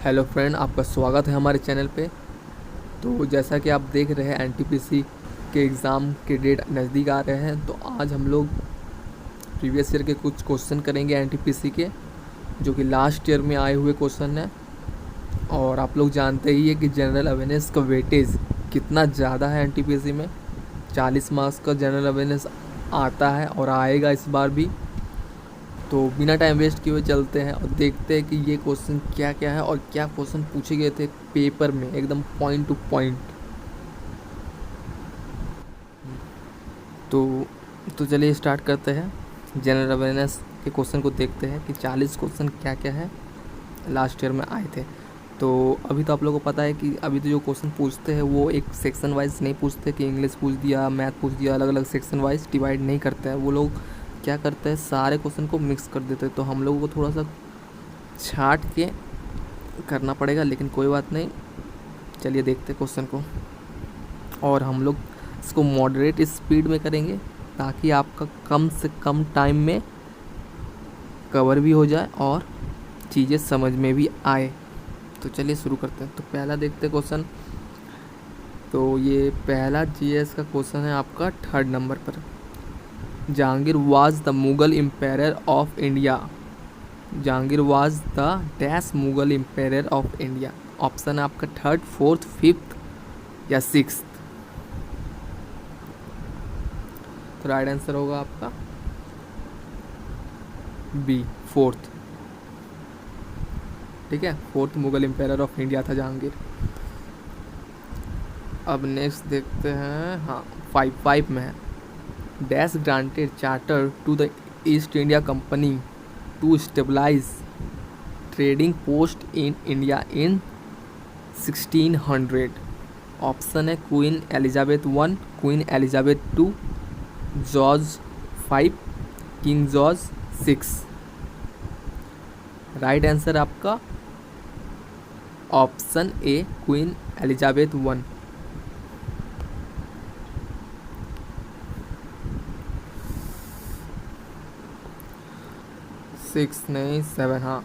Hello friend, आपका स्वागत है हमारे चैनल पे। तो जैसा कि आप देख रहे हैं एनटीपीसी के एग्ज़ाम के डेट नज़दीक आ रहे हैं, तो आज हम लोग प्रीवियस ईयर के कुछ क्वेश्चन करेंगे एनटीपीसी के, जो कि लास्ट ईयर में आए हुए क्वेश्चन हैं। और आप लोग जानते ही है कि जनरल अवेयरनेस का वेटेज कितना ज़्यादा है एनटीपीसी में। 40 मार्क्स का जनरल अवेयरनेस आता है और आएगा इस बार भी। तो बिना टाइम वेस्ट किए हुए चलते हैं और देखते हैं कि ये क्वेश्चन क्या क्या है और क्या क्वेश्चन पूछे गए थे पेपर में, एकदम पॉइंट टू पॉइंट। तो चलिए स्टार्ट करते हैं। जनरल अवेयरनेस के क्वेश्चन को देखते हैं कि 40 क्वेश्चन क्या क्या है लास्ट ईयर में आए थे। तो अभी तो आप लोगों को पता है कि अभी तो जो क्वेश्चन पूछते हैं वो एक सेक्शन वाइज नहीं पूछते कि इंग्लिश पूछ दिया, मैथ पूछ दिया, अलग अलग सेक्शन वाइज डिवाइड नहीं करते हैं। वो लोग क्या करते हैं, सारे क्वेश्चन को मिक्स कर देते हैं। तो हम लोगों को थोड़ा सा छाट के करना पड़ेगा, लेकिन कोई बात नहीं। चलिए देखते हैं क्वेश्चन को। और हम लोग इसको मॉडरेट स्पीड में करेंगे ताकि आपका कम से कम टाइम में कवर भी हो जाए और चीज़ें समझ में भी आए। तो चलिए शुरू करते हैं। तो पहला देखते हैं क्वेश्चन। तो ये पहला जीएस का क्वेश्चन है आपका 3rd नंबर पर। Jahangir was the Mughal empire of India. Jahangir was the dash Mughal empire of India. Option है आपका 3rd, 4th, 5th या 6th। तो राइट आंसर होगा आपका बी, 4th। ठीक है, 4th Mughal empire of India था जहांगीर। अब नेक्स्ट देखते हैं। हाँ, 5 में है। Dash granted charter to the East India Company to stabilize trading post in India in 1600। Option है Queen Elizabeth 1, Queen Elizabeth 2, George 5, King George 6। Right answer आपका ऑप्शन ए, क्वीन एलिजाबेथ 1। 6 नहीं, 7। हाँ,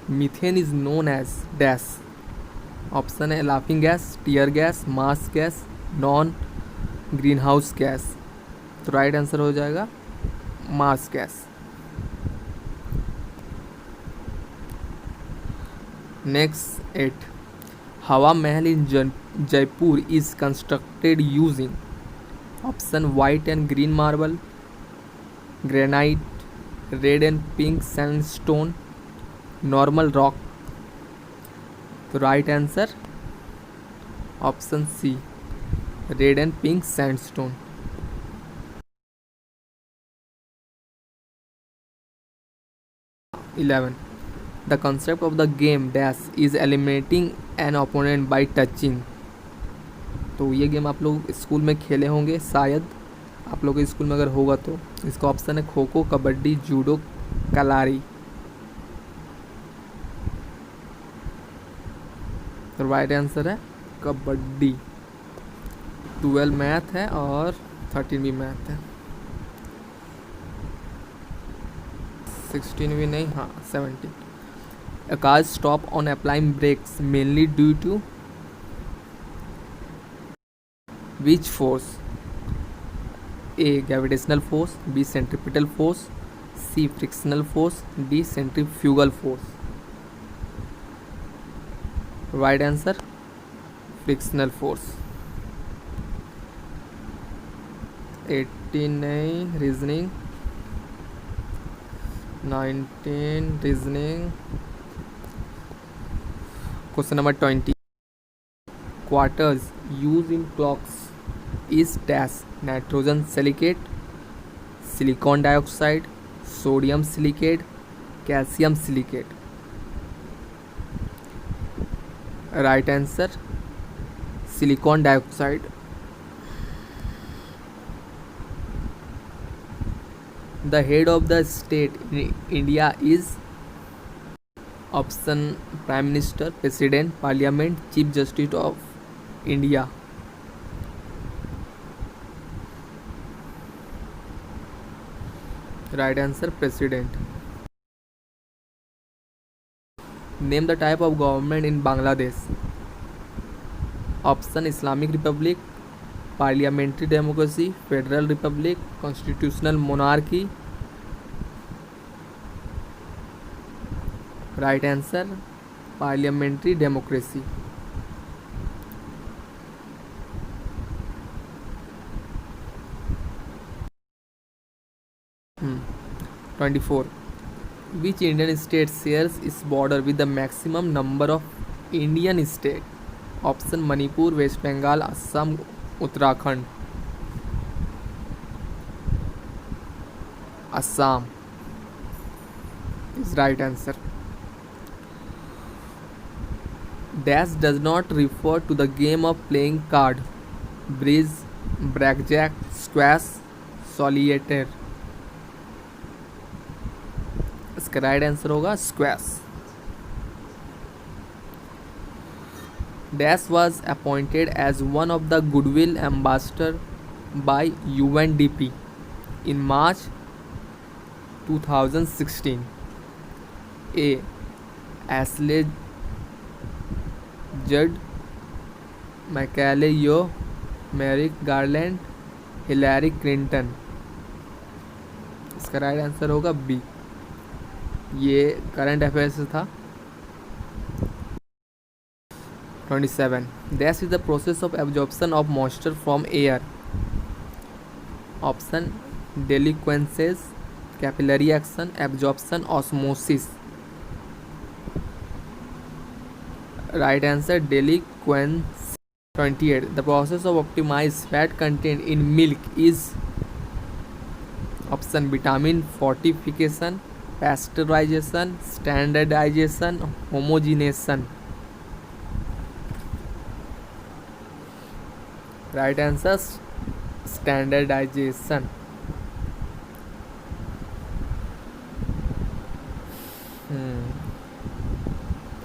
methane is known as dash. Option है laughing gas, tear gas, marsh gas, non greenhouse gas. तो right answer हो जाएगा marsh gas. Next 8। Hawa Mahal in Jaipur is constructed using. Option white and green marble, granite, red and pink sandstone, normal rock. तो right answer option C, red and pink sandstone. 11। The concept of the game dash is eliminating an opponent by touching। तो ये game आप लोग school में खेले होंगे शायद, आप लोग के स्कूल में अगर होगा तो। इसका ऑप्शन है खो खो, कबड्डी, जूडो, कलारी। तो राइट आंसर है कबड्डी। 12 मैथ है और 13 भी मैथ है। 16 भी नहीं, हाँ 17। A car stop on applying brakes mainly due to which force? A. Gravitational force, B. Centripetal force, C. Frictional force, D. Centrifugal force। Right answer frictional force। 18 नहीं, reasoning. 19 reasoning. Question number 20। Quarters use in clocks is dash. Nitrogen silicate, silicon dioxide, sodium silicate, calcium silicate. Right answer silicon dioxide. The head of the state in India is. Option prime minister, president, parliament, chief justice of India. Right answer president. Name the type of government in Bangladesh. Option Islamic Republic, parliamentary democracy, federal Republic, constitutional monarchy. Right answer parliamentary democracy. Hmm. 24. Which Indian state shares its border with the maximum number of Indian states? Option Manipur, West Bengal, Assam, Uttarakhand. Assam is right answer. Dash does not refer to the game of playing card, bridge, blackjack, squash, solitaire. इसका right answer होगा squash. Dash was appointed as one of the goodwill ambassador by UNDP in March 2016. A. Ashley Judd, Michael Yeoh, Merrick Garland, Hillary Clinton. इसका right answer होगा B. ये current affair से था। 27. This is the process of absorption of moisture from air. Option deliquescence, capillary action, absorption, osmosis. Right answer deliquescence. 28. The process of optimize fat content in milk is. Option vitamin fortification, pasteurization, standardization, homogenization. Right answer standardization.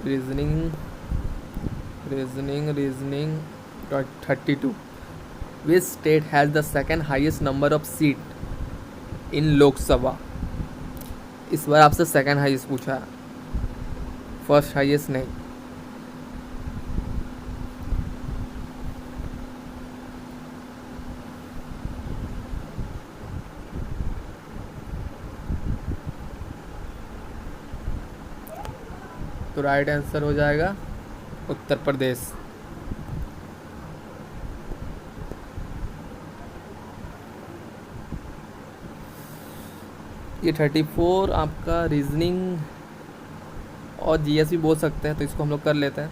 Reasoning. 32. Which state has the second highest number of seats in Lok Sabha? इस बार आपसे second highest पूछा है, first highest नहीं। तो right answer हो जाएगा उत्तर प्रदेश। ये 34 आपका रीजनिंग और जीएस भी बोल सकते हैं, तो इसको हम लोग कर लेते हैं।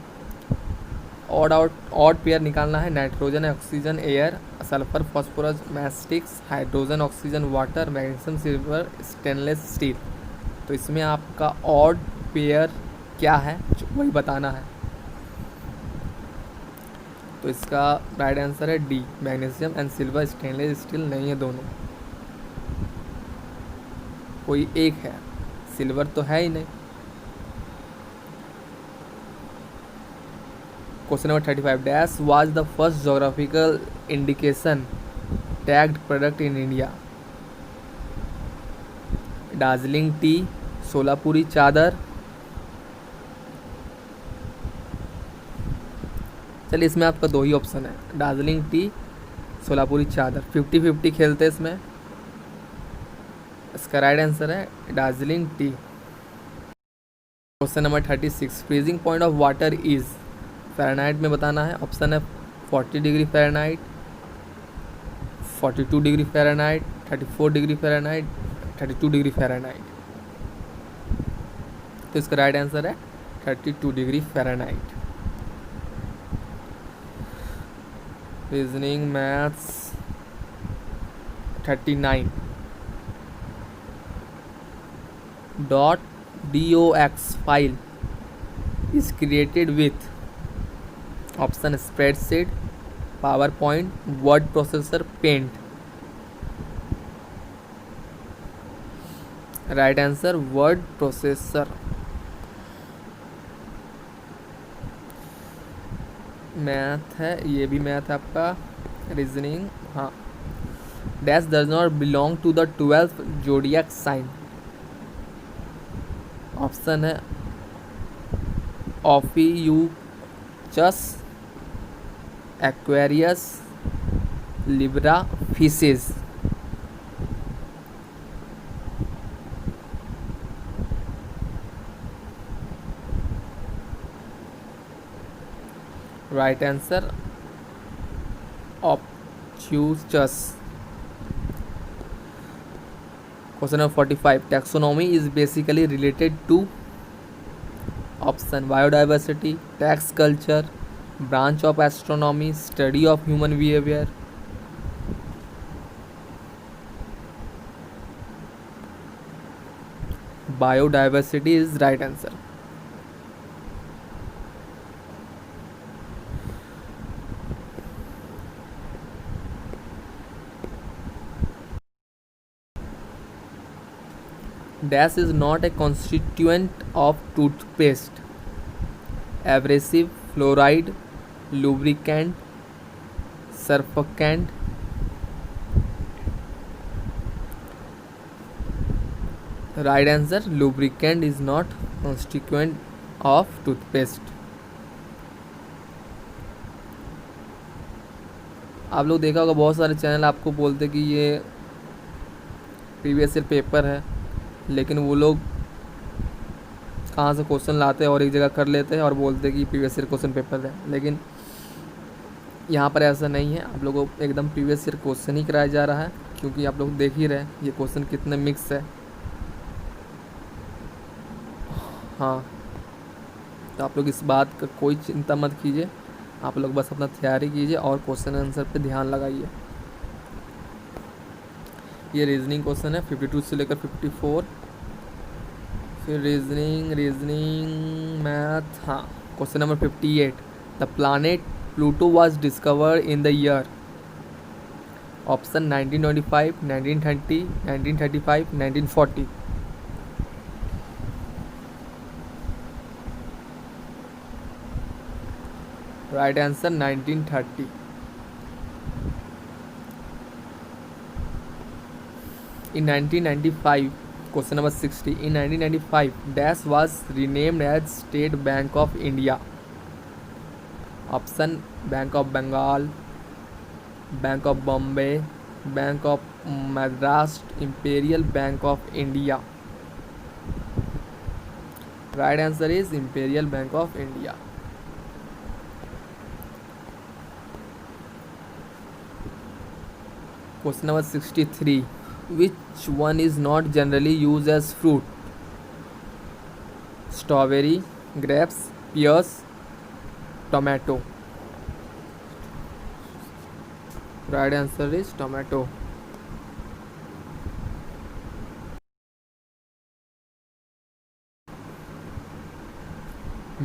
ऑड पेयर निकालना है। Nitrogen, oxygen, air, sulphur, phosphorus, mastics, hydrogen, oxygen, water, magnesium, silver, stainless steel. तो इसमें आपका ऑड पेयर क्या है वही बताना है। तो इसका राइट आंसर है D, magnesium and silver. Stainless steel नहीं है दोनों, कोई एक है, सिल्वर तो है ही नहीं। Question number 35. Dash was the first geographical indication tagged product in India? Darjeeling tea, Solapuri chadar. चलिए इसमें आपका दो ही ऑप्शन है, दार्जिलिंग टी, सोलापुरी चादर। 50-50 खेलते हैं इसमें। इसका राइट आंसर है Darjeeling T. Question number 36. Freezing point of water is, Fahrenheit में बताना है। ऑप्शन है 40 degree Fahrenheit, 42 degree Fahrenheit, 34 degree Fahrenheit, 32 degree Fahrenheit. तो इसका राइट आंसर है 32 degree Fahrenheit. Reasoning maths 39. .dox file is created with. Option spreadsheet, PowerPoint, word processor, Paint. Right answer word processor. Math है, ये भी math है आपका। Reasoning, हाँ। Dash does not belong to the 12th zodiac sign. Option है Ophiuchus, Aquarius, Libra, Pisces. Right answer Ophiuchus. Question number 45, taxonomy is basically related to option biodiversity, tax culture, branch of astronomy, study of human behaviour. Biodiversity is right answer. Dash is not a constituent of toothpaste. Abrasive, fluoride, lubricant, surfactant। Right answer, lubricant is not constituent of toothpaste। आप लोग देखा होगा बहुत सारे channel आपको बोलते कि ये प्रीवियस ईयर पेपर है, लेकिन वो लोग कहाँ से क्वेश्चन लाते हैं और एक जगह कर लेते हैं और बोलते हैं कि प्रीवियस ईयर क्वेश्चन पेपर है, लेकिन यहाँ पर ऐसा नहीं है। आप लोगों को एकदम प्रीवियस ईयर क्वेश्चन ही कराया जा रहा है, क्योंकि आप लोग देख ही रहे हैं ये क्वेश्चन कितने मिक्स है। हाँ, तो आप लोग इस बात का कोई चिंता मत कीजिए, आप लोग बस अपना तैयारी कीजिए और क्वेश्चन आंसर पे ध्यान लगाइए। ये रीजनिंग क्वेश्चन है 52 से लेकर 54। फिर रीजनिंग मैथ। हाँ, question number 58, the planet Pluto was discovered in the year option 1925, 1930, 1935, 1940। Right answer 1930। In 1995, question number 60. In 1995, Dash was renamed as State Bank of India. Option: Bank of Bengal, Bank of Bombay, Bank of Madras, Imperial Bank of India. Right answer is Imperial Bank of India. Question number 63. Which one is not generally used as fruit? Strawberry, grapes, pears, tomato. Right answer is tomato.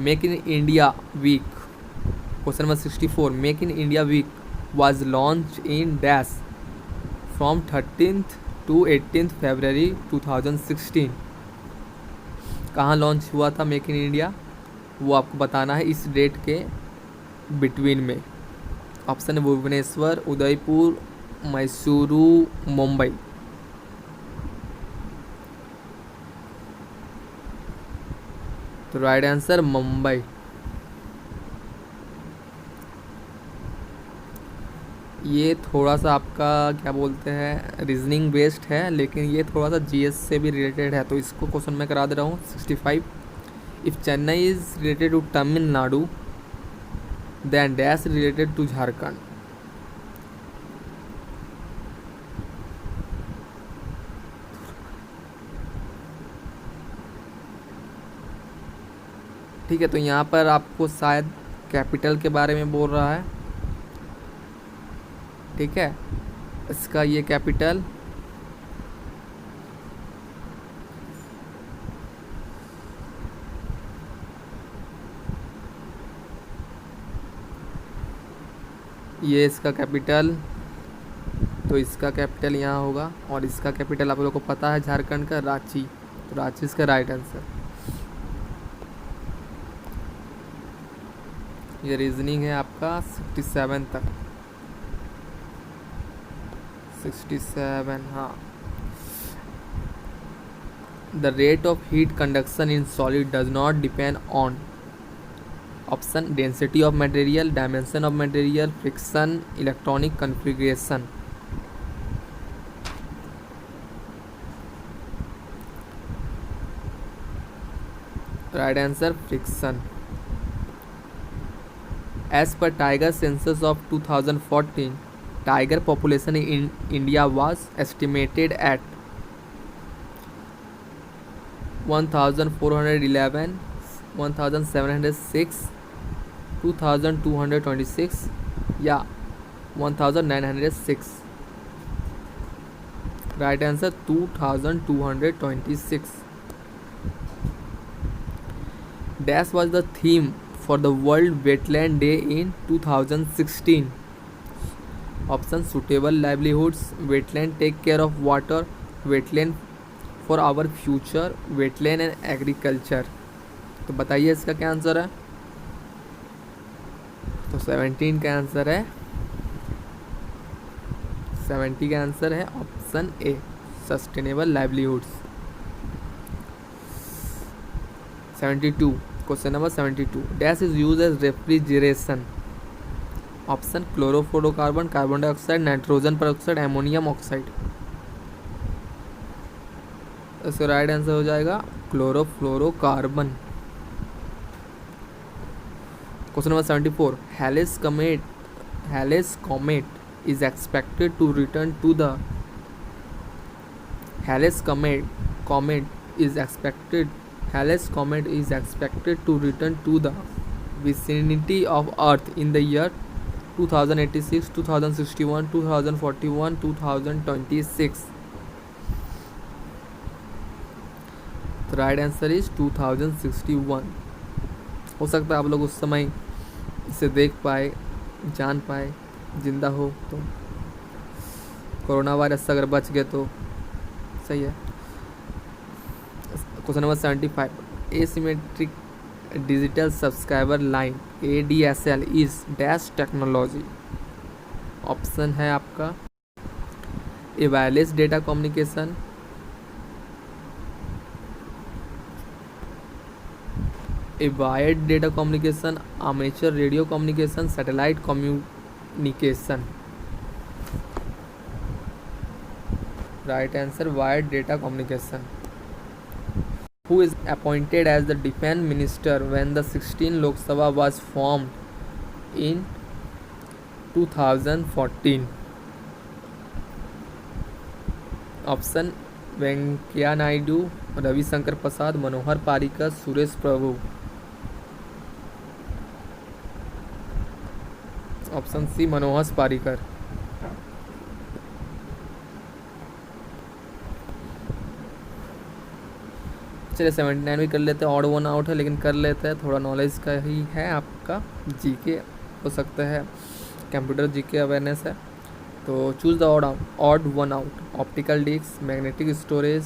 Make in India Week. Question number 64. Make in India Week was launched in Dash from 13th to 18th February 2016। कहाँ launch हुआ था make in India, वो आपको बताना है इस date के between में। ऑप्शन है भुवनेश्वर, उदयपुर, मैसूरू, मुंबई। तो राइट आंसर मुंबई। ये थोड़ा सा आपका क्या बोलते हैं रीजनिंग बेस्ड है, लेकिन ये थोड़ा सा जीएस से भी रिलेटेड है, तो इसको क्वेश्चन मैं करा दे रहा हूँ। 65, if Chennai is related to Tamil Nadu then dash related to Jharkhand. ठीक है, तो यहाँ पर आपको शायद कैपिटल के बारे में बोल रहा है। ठीक है, इसका ये कैपिटल ये इसका कैपिटल, तो इसका कैपिटल यहाँ होगा, और इसका कैपिटल आप लोगों को पता है झारखंड का रांची, तो रांची इसका राइट आंसर। ये रीजनिंग है आपका 67 तक। 67, हाँ। The rate of heat conduction in solid does not depend on option density of material, dimension of material, friction, electronic configuration. Right answer friction. As per Tiger census of 2014, tiger population in India was estimated at 1411, 1706, 2226 या 1906। Right answer 2226। Dash was the theme for the World Wetland Day in 2016. Option suitable livelihoods, wetland take care of water, wetland for our future, wetland and agriculture। तो बताइए इसका क्या answer है। तो 17 का answer है, 70 का आंसर है option A, sustainable livelihoods. 72, question number 72, dash is use as refrigeration. Option chlorofluorocarbon, carbon dioxide, nitrogen peroxide, ammonium oxide. इसका राइट आंसर हो जाएगा chlorofluorocarbon. Question number 74, Halley's comet is expected to return to the Halley's comet is expected to return to the vicinity of Earth in the year 2086, 2061, 2041, 2026। The right answer is 2061। हो सकता है आप लोग उस समय इसे देख पाए, जान पाए, जिंदा हो तो, कोरोना वायरस से अगर बच गए तो सही है। Question number 75, asymmetric digital subscriber line ADSL is dash technology. Option है आपका a wireless data communication, a wired data communication, amateur radio communication, satellite communication. Right answer wired data communication. Who is appointed as the defense minister when the 16 Lok Sabha was formed in 2014? Option Venkaiah Naidu, Ravi Shankar Prasad, Manohar Parrikar, Suresh Prabhu. Option C Manohar Parrikar. चलिए 79 भी कर लेते हैं, odd one out है लेकिन कर लेते हैं, थोड़ा नॉलेज का ही है आपका, जीके हो सकता है, कंप्यूटर जीके अवेयरनेस है। तो choose the odd one out, optical disk, magnetic storage,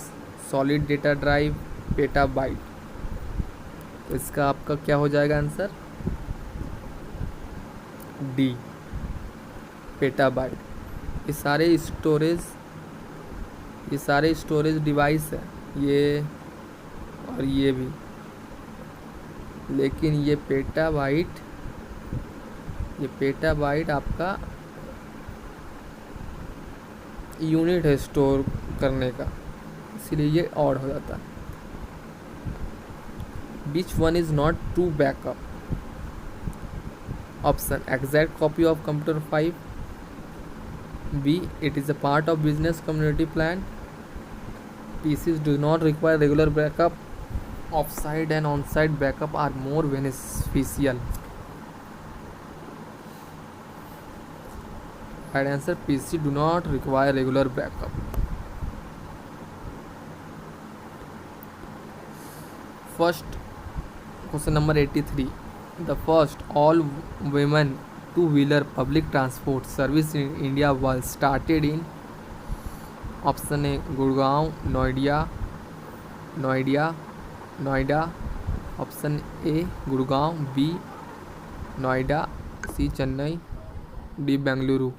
solid data drive, petabyte. तो इसका आपका क्या हो जाएगा आंसर, डी पेटाबाइट। ये सारे स्टोरेज डिवाइस है, ये और ये भी, लेकिन ये पेटाबाइट आपका यूनिट है स्टोर करने का, इसीलिए ये ऑड हो जाता है। Which one is not true backup? Option exact copy of computer 5, B it is a part of business community plan, PCs do not require regular backup, off-site and on-site backup are more beneficial। Right answer PC do not require regular backup। First question number 83, the first all women two-wheeler public transport service in India was started in, option A Gurgaon, Noida. Option A Gurgaon, B Noida, C Chennai, D Bengaluru.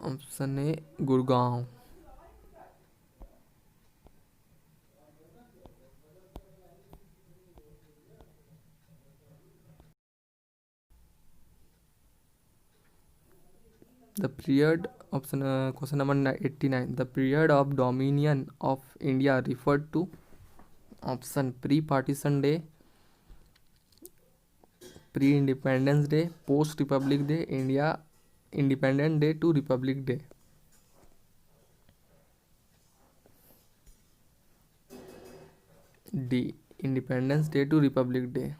Option A Gurgaon. The period option question number 89. The period of dominion of India referred to option pre-partition day, pre-independence day, post-republic day, India independent day to republic day. D. Independence day to republic day.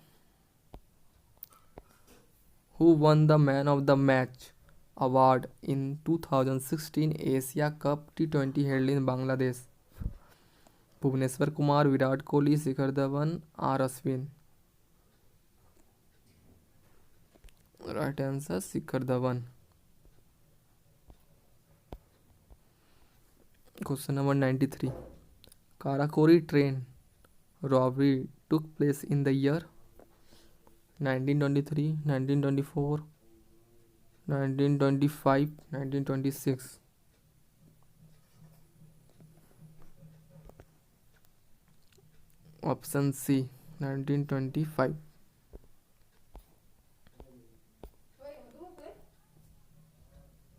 Who won the man of the match award in 2016 Asia Cup T20 held in Bangladesh? Bhuvneshwar Kumar, Virat Kohli, Shikhar Dhawan, R Ashwin. Right answer Shikhar Dhawan. Question number 93. Karakori train robbery took place in the year 1923, 1924, 1925, 1926. Option C, 1925.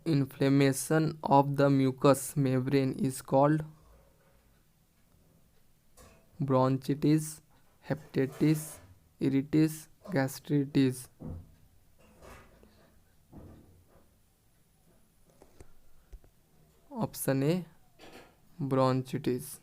Inflammation of the mucous membrane is called bronchitis, hepatitis, iritis, gastritis. Option A, bronchitis.